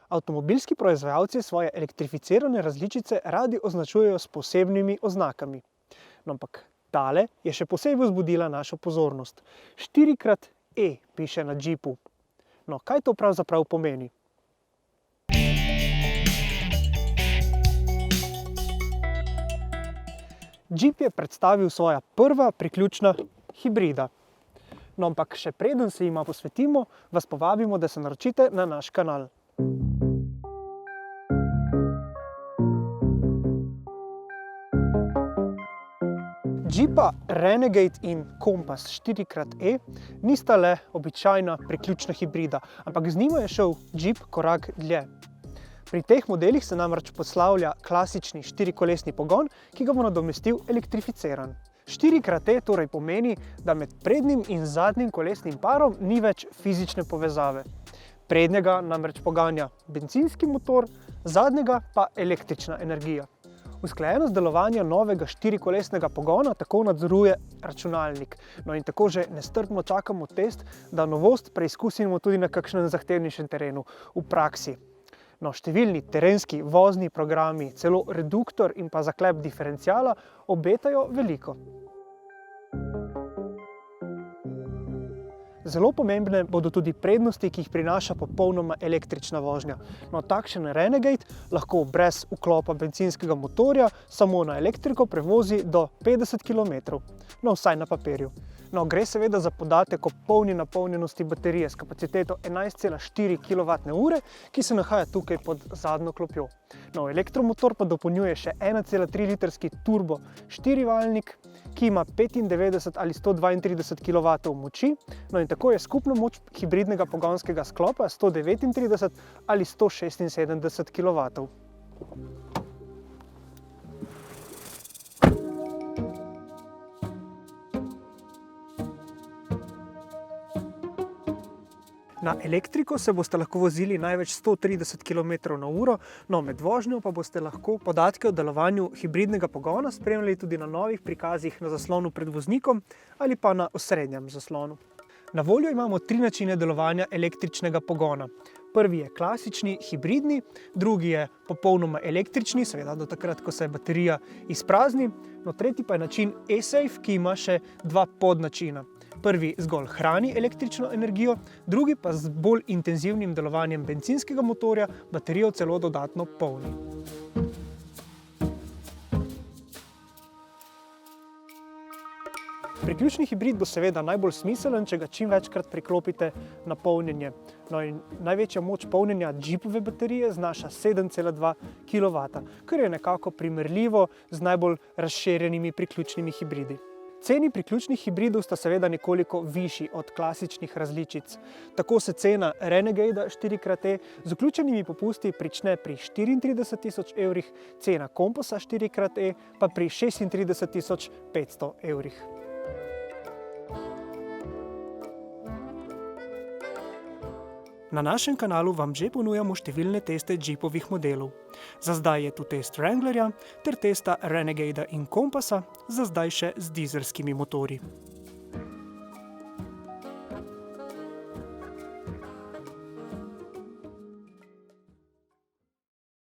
Avtomobilski proizvajalci svoje elektrificirane različice radi označujejo s posebnimi oznakami. No, ampak tale je še posebej vzbudila našo pozornost. 4x-E piše na džipu. No, kaj to pravzaprav pomeni? Džip je predstavil svoja prva priključna hibrida. No, ampak še preden se jima posvetimo, vas povabimo, da se naročite na naš kanal. Džipa Renegade in Compass 4x-E nista le običajna priključna hibrida, ampak z njima je šel džip korak dlje. Pri teh modelih se namreč poslavlja klasični štirikolesni pogon, ki ga bo nadomestil elektrificiran. 4x-E torej pomeni, da med prednjim in zadnjim kolesnim parom ni več fizične povezave. Prednjega namreč poganja bencinski motor, zadnjega pa električna energija. Usklajenost delovanja novega štirikolesnega pogona tako nadzoruje računalnik. No in tako že nestrpno čakamo test, da novost preizkusimo tudi na kakšnem zahtevnejšem terenu, v praksi. No, številni terenski vozni programi, celo reduktor in pa zaklep diferenciala obetajo veliko. Zelo pomembne bodo tudi prednosti, ki jih prinaša popolnoma električna vožnja. No, takšen Renegade lahko brez vklopa bencinskega motorja samo na elektriko prevozi do 50 km. No, vsaj na papirju. No, gre seveda za podatek o polni napolnjenosti baterije s kapaciteto 11,4 kWh, ki se nahaja tukaj pod zadnjo klopjo. No, elektromotor pa dopolnjuje še 1,3 litrski turbo štirivaljnik, ki ima 95 ali 132 kW moči, no in tako je skupna moč hibridnega pogonskega sklopa 139 ali 176 kW. Na elektriko se boste lahko vozili največ 130 km/h, no med vožnjo pa boste lahko podatke o delovanju hibridnega pogona spremljali tudi na novih prikazih na zaslonu pred voznikom ali pa na osrednjem zaslonu. Na voljo imamo 3 načine delovanja električnega pogona. Prvi je klasični hibridni, drugi je popolnoma električni, seveda do takrat, ko se baterija izprazni, no tretji pa je način e-safe, ki ima še 2 podnačina. Prvi zgolj hrani električno energijo, drugi pa z bolj intenzivnim delovanjem bencinskega motorja baterijo celo dodatno polni. Priključni hibrid bo seveda najbolj smiseln, če ga čim večkrat priklopite na polnjenje. No in največja moč polnjenja džipove baterije znaša 7,2 kW, kar je nekako primerljivo z najbolj razširjenimi priključnimi hibridi. Ceni priključnih hibridov sta seveda nekoliko višji od klasičnih različic. Tako se cena Renegada 4x-E z vključenimi popusti prične pri 34 000 evrih, cena Compassa 4x-E pa pri 36 500 evrih. Na našem kanalu vam že ponujamo številne teste džipovih modelov. Za zdaj je tu test Wranglerja ter testa Renegada in Compassa, za zdaj še z dizelskimi motorji.